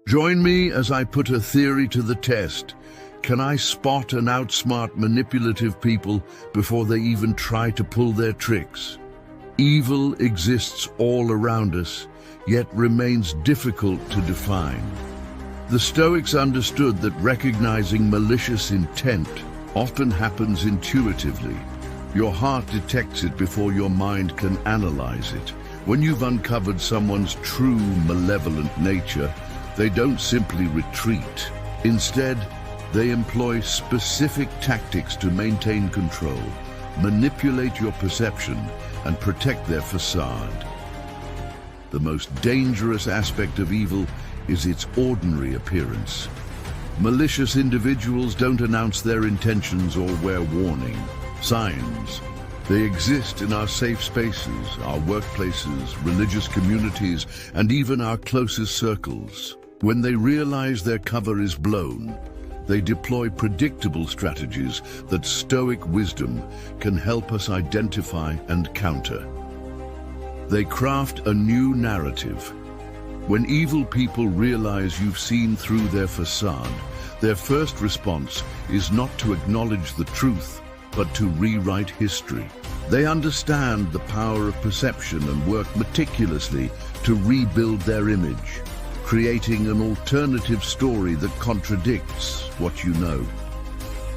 Join me as I put a theory to the test. Can I spot and outsmart manipulative people before they even try to pull their tricks? Evil exists all around us, yet remains difficult to define. The Stoics understood that recognizing malicious intent often happens intuitively. Your heart detects it before your mind can analyze it. When you've uncovered someone's true malevolent nature, they don't simply retreat. Instead, they employ specific tactics to maintain control, manipulate your perception, and protect their facade. The most dangerous aspect of evil is its ordinary appearance. Malicious individuals don't announce their intentions or wear warning signs. They exist in our safe spaces, our workplaces, religious communities, and even our closest circles. When they realize their cover is blown, they deploy predictable strategies that Stoic wisdom can help us identify and counter. They craft a new narrative. When evil people realize you've seen through their facade, their first response is not to acknowledge the truth, but to rewrite history. They understand the power of perception and work meticulously to rebuild their image, creating an alternative story that contradicts what you know.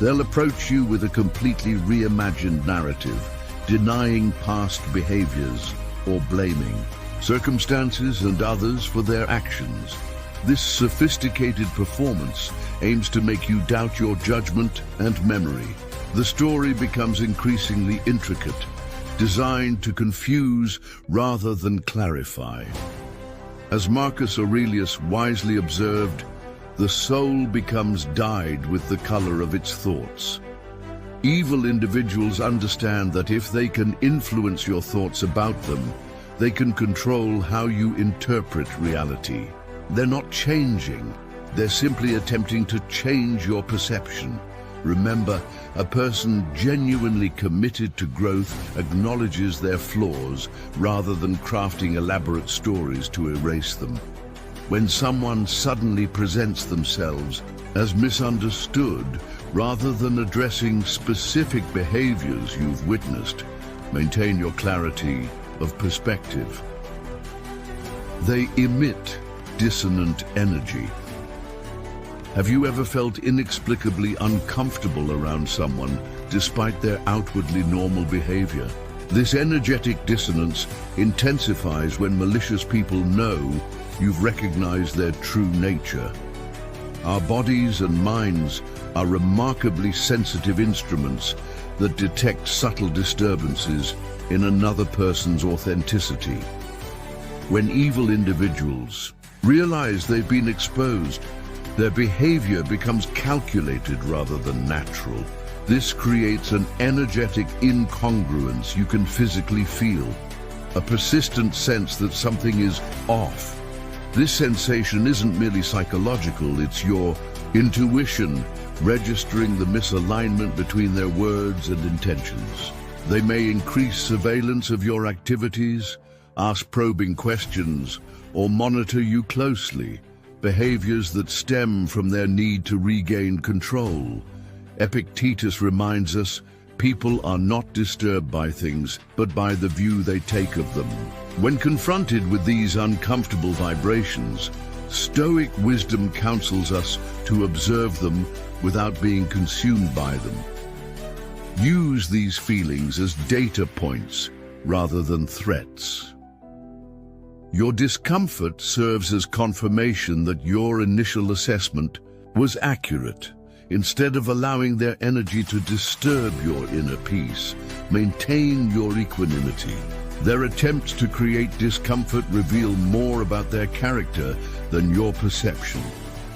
They'll approach you with a completely reimagined narrative, denying past behaviors or blaming circumstances and others for their actions. This sophisticated performance aims to make you doubt your judgment and memory. The story becomes increasingly intricate, designed to confuse rather than clarify. As Marcus Aurelius wisely observed, the soul becomes dyed with the color of its thoughts. Evil individuals understand that if they can influence your thoughts about them, they can control how you interpret reality. They're not changing, they're simply attempting to change your perception. Remember, a person genuinely committed to growth acknowledges their flaws rather than crafting elaborate stories to erase them. When someone suddenly presents themselves as misunderstood rather than addressing specific behaviors you've witnessed, maintain your clarity of perspective. They emit dissonant energy. Have you ever felt inexplicably uncomfortable around someone despite their outwardly normal behavior? This energetic dissonance intensifies when malicious people know you've recognized their true nature. Our bodies and minds are remarkably sensitive instruments that detect subtle disturbances in another person's authenticity. When evil individuals realize they've been exposed, their behavior becomes calculated rather than natural. This creates an energetic incongruence you can physically feel, a persistent sense that something is off. This sensation isn't merely psychological, it's your intuition registering the misalignment between their words and intentions. They may increase surveillance of your activities, ask probing questions, or monitor you closely, behaviors that stem from their need to regain control. Epictetus reminds us, people are not disturbed by things, but by the view they take of them. When confronted with these uncomfortable vibrations, Stoic wisdom counsels us to observe them without being consumed by them. Use these feelings as data points rather than threats. Your discomfort serves as confirmation that your initial assessment was accurate. Instead of allowing their energy to disturb your inner peace, maintain your equanimity. Their attempts to create discomfort reveal more about their character than your perception.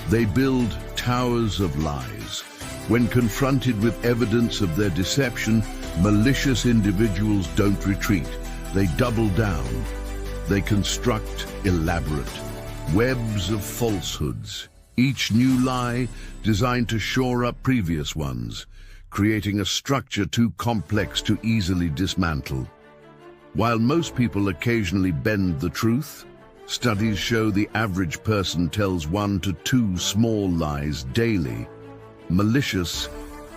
They build towers of lies. When confronted with evidence of their deception, malicious individuals don't retreat. They double down. They construct elaborate webs of falsehoods, each new lie designed to shore up previous ones, creating a structure too complex to easily dismantle. While most people occasionally bend the truth, Studies show the average person tells 1 to 2 small lies daily. Malicious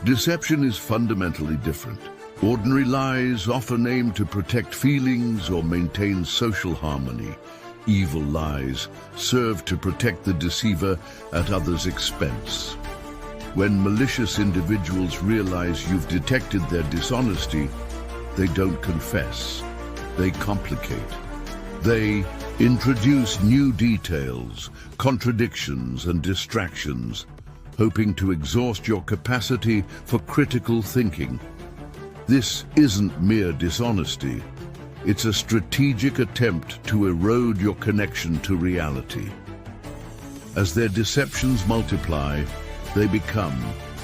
deception is fundamentally different. Ordinary lies often aim to protect feelings or maintain social harmony. Evil lies serve to protect the deceiver at others' expense. When malicious individuals realize you've detected their dishonesty, they don't confess. They complicate. They introduce new details, contradictions, and distractions, hoping to exhaust your capacity for critical thinking. This isn't mere dishonesty. It's a strategic attempt to erode your connection to reality. As their deceptions multiply, they become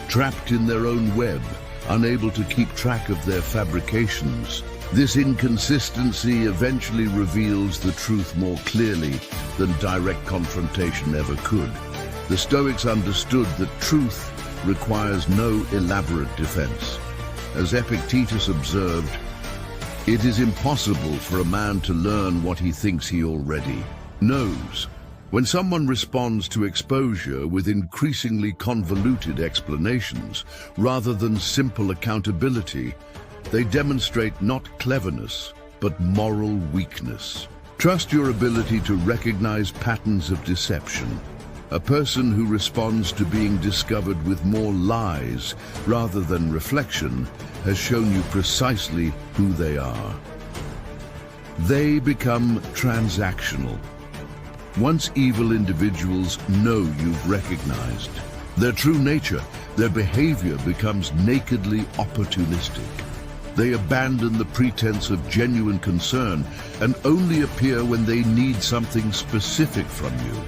trapped in their own web, unable to keep track of their fabrications. This inconsistency eventually reveals the truth more clearly than direct confrontation ever could. The Stoics understood that truth requires no elaborate defense. As Epictetus observed, it is impossible for a man to learn what he thinks he already knows. When someone responds to exposure with increasingly convoluted explanations rather than simple accountability, they demonstrate not cleverness, but moral weakness. Trust your ability to recognize patterns of deception. A person who responds to being discovered with more lies rather than reflection has shown you precisely who they are. They become transactional. Once evil individuals know you've recognized their true nature, their behavior becomes nakedly opportunistic. They abandon the pretense of genuine concern and only appear when they need something specific from you.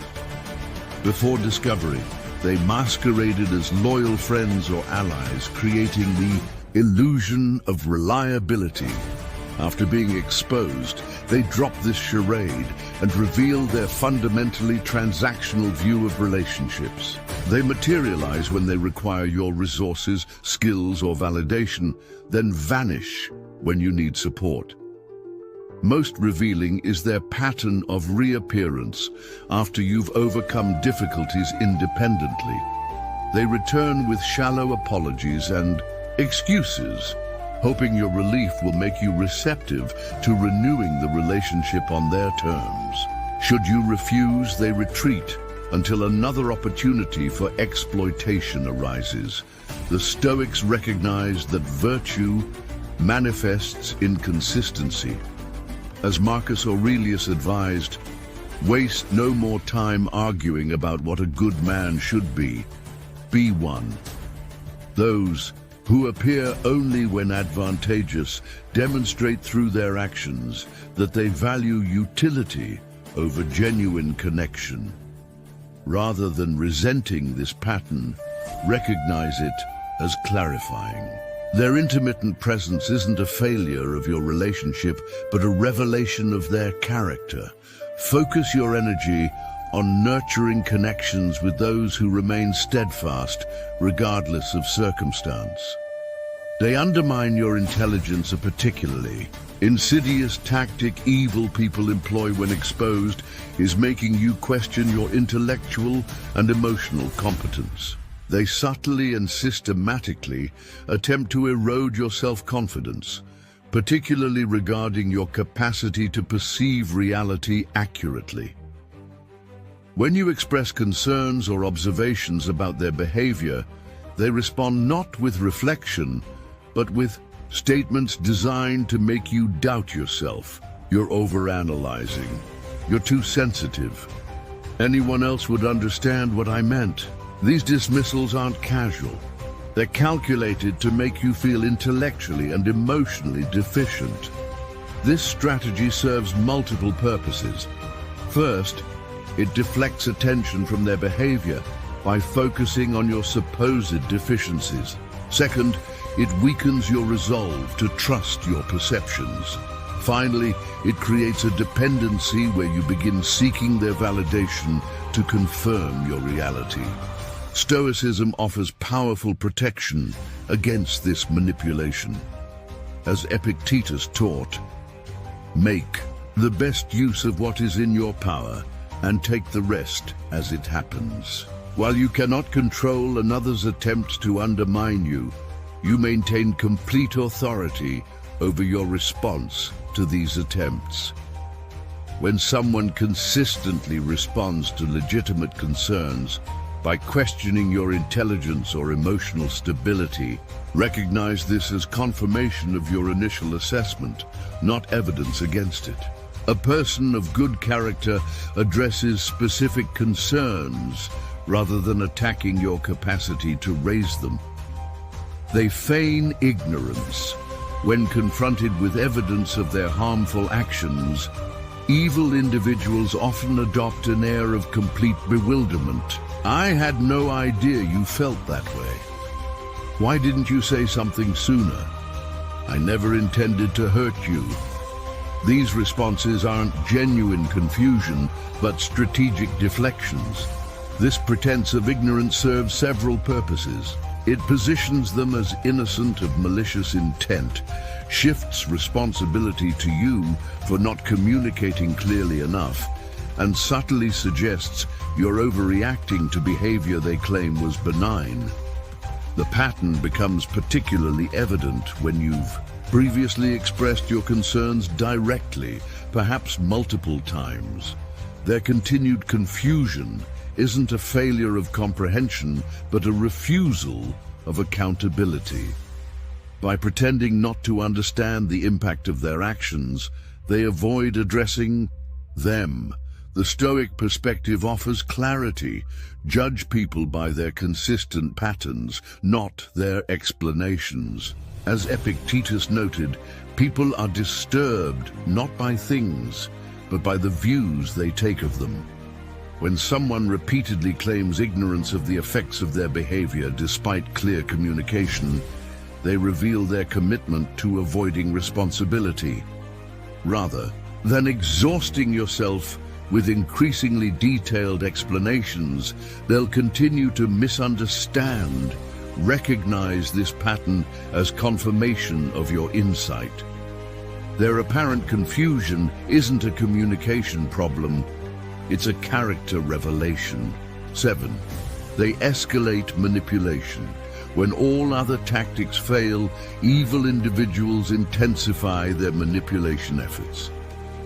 Before discovery, they masqueraded as loyal friends or allies, creating the illusion of reliability. After being exposed, they drop this charade and reveal their fundamentally transactional view of relationships. They materialize when they require your resources, skills, or validation, then vanish when you need support. Most revealing is their pattern of reappearance after you've overcome difficulties independently. They return with shallow apologies and excuses, hoping your relief will make you receptive to renewing the relationship on their terms. Should you refuse, they retreat until another opportunity for exploitation arises. The Stoics recognized that virtue manifests in consistency. As Marcus Aurelius advised, waste no more time arguing about what a good man should be. Be one. Those who appear only when advantageous demonstrate through their actions that they value utility over genuine connection. Rather than resenting this pattern, recognize it as clarifying. Their intermittent presence isn't a failure of your relationship, but a revelation of their character. Focus your energy on nurturing connections with those who remain steadfast, regardless of circumstance. They undermine your intelligence. A particularly insidious tactic evil people employ when exposed is making you question your intellectual and emotional competence. They subtly and systematically attempt to erode your self-confidence, particularly regarding your capacity to perceive reality accurately. When you express concerns or observations about their behavior, they respond not with reflection, but with statements designed to make you doubt yourself. You're overanalyzing. You're too sensitive. Anyone else would understand what I meant. These dismissals aren't casual. They're calculated to make you feel intellectually and emotionally deficient. This strategy serves multiple purposes. First, it deflects attention from their behavior by focusing on your supposed deficiencies. Second, it weakens your resolve to trust your perceptions. Finally, it creates a dependency where you begin seeking their validation to confirm your reality. Stoicism offers powerful protection against this manipulation. As Epictetus taught, make the best use of what is in your power and take the rest as it happens. While you cannot control another's attempts to undermine you, you maintain complete authority over your response to these attempts. When someone consistently responds to legitimate concerns by questioning your intelligence or emotional stability, recognize this as confirmation of your initial assessment, not evidence against it. A person of good character addresses specific concerns rather than attacking your capacity to raise them. They feign ignorance. When confronted with evidence of their harmful actions, evil individuals often adopt an air of complete bewilderment. I had no idea you felt that way. Why didn't you say something sooner? I never intended to hurt you. These responses aren't genuine confusion, but strategic deflections. This pretense of ignorance serves several purposes. It positions them as innocent of malicious intent, shifts responsibility to you for not communicating clearly enough, and subtly suggests you're overreacting to behavior they claim was benign. The pattern becomes particularly evident when you've previously expressed your concerns directly, perhaps multiple times. Their continued confusion isn't a failure of comprehension, but a refusal of accountability. By pretending not to understand the impact of their actions, they avoid addressing them. The Stoic perspective offers clarity. Judge people by their consistent patterns, not their explanations. As Epictetus noted, people are disturbed not by things, but by the views they take of them. When someone repeatedly claims ignorance of the effects of their behavior despite clear communication, they reveal their commitment to avoiding responsibility. Rather than exhausting yourself with increasingly detailed explanations, they'll continue to misunderstand. Recognize this pattern as confirmation of your insight. Their apparent confusion isn't a communication problem, it's a character revelation. 7. They escalate manipulation. When all other tactics fail, evil individuals intensify their manipulation efforts.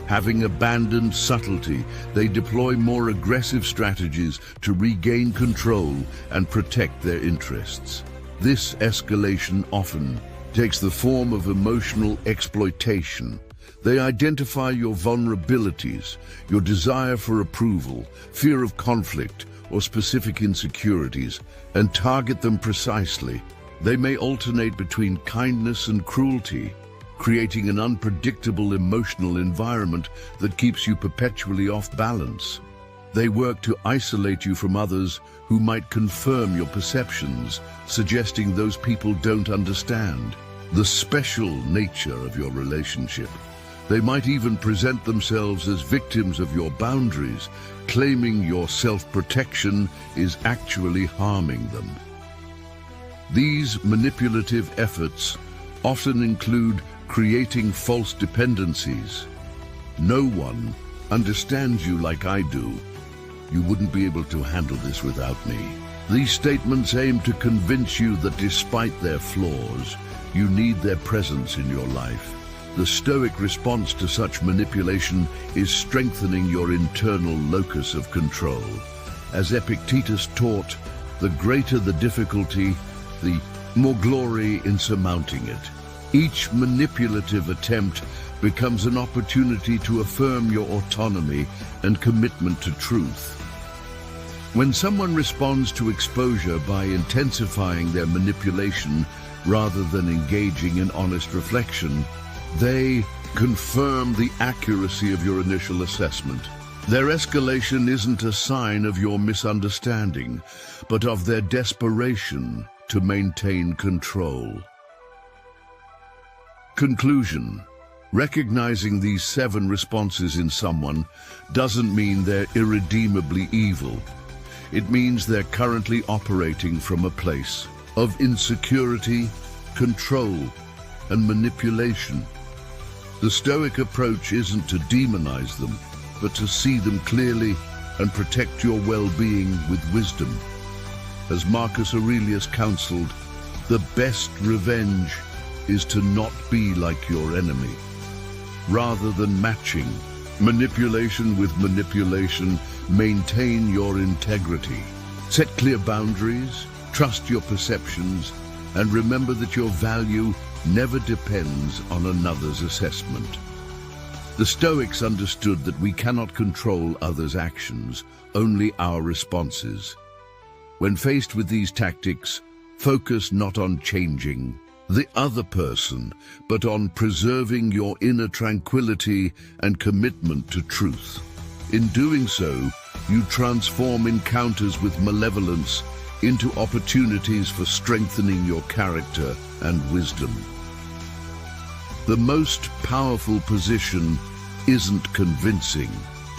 Having abandoned subtlety, they deploy more aggressive strategies to regain control and protect their interests. This escalation often takes the form of emotional exploitation. They identify your vulnerabilities, your desire for approval, fear of conflict, or specific insecurities, and target them precisely. They may alternate between kindness and cruelty, creating an unpredictable emotional environment that keeps you perpetually off balance. They work to isolate you from others who might confirm your perceptions, suggesting those people don't understand the special nature of your relationship. They might even present themselves as victims of your boundaries, claiming your self-protection is actually harming them. These manipulative efforts often include creating false dependencies. No one understands you like I do. You wouldn't be able to handle this without me. These statements aim to convince you that despite their flaws, you need their presence in your life. The Stoic response to such manipulation is strengthening your internal locus of control. As Epictetus taught, the greater the difficulty, the more glory in surmounting it. Each manipulative attempt becomes an opportunity to affirm your autonomy and commitment to truth. When someone responds to exposure by intensifying their manipulation rather than engaging in honest reflection, they confirm the accuracy of your initial assessment. Their escalation isn't a sign of your misunderstanding, but of their desperation to maintain control. Conclusion. Recognizing these 7 responses in someone doesn't mean they're irredeemably evil. It means they're currently operating from a place of insecurity, control, and manipulation. The Stoic approach isn't to demonize them, but to see them clearly and protect your well-being with wisdom. As Marcus Aurelius counseled, the best revenge is to not be like your enemy. Rather than matching manipulation with manipulation, maintain your integrity. Set clear boundaries, trust your perceptions, and remember that your value never depends on another's assessment. The Stoics understood that we cannot control others' actions, only our responses. When faced with these tactics, focus not on changing the other person, but on preserving your inner tranquility and commitment to truth. In doing so, you transform encounters with malevolence into opportunities for strengthening your character and wisdom. The most powerful position isn't convincing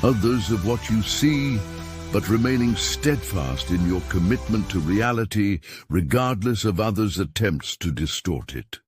others of what you see, but remaining steadfast in your commitment to reality regardless of others' attempts to distort it.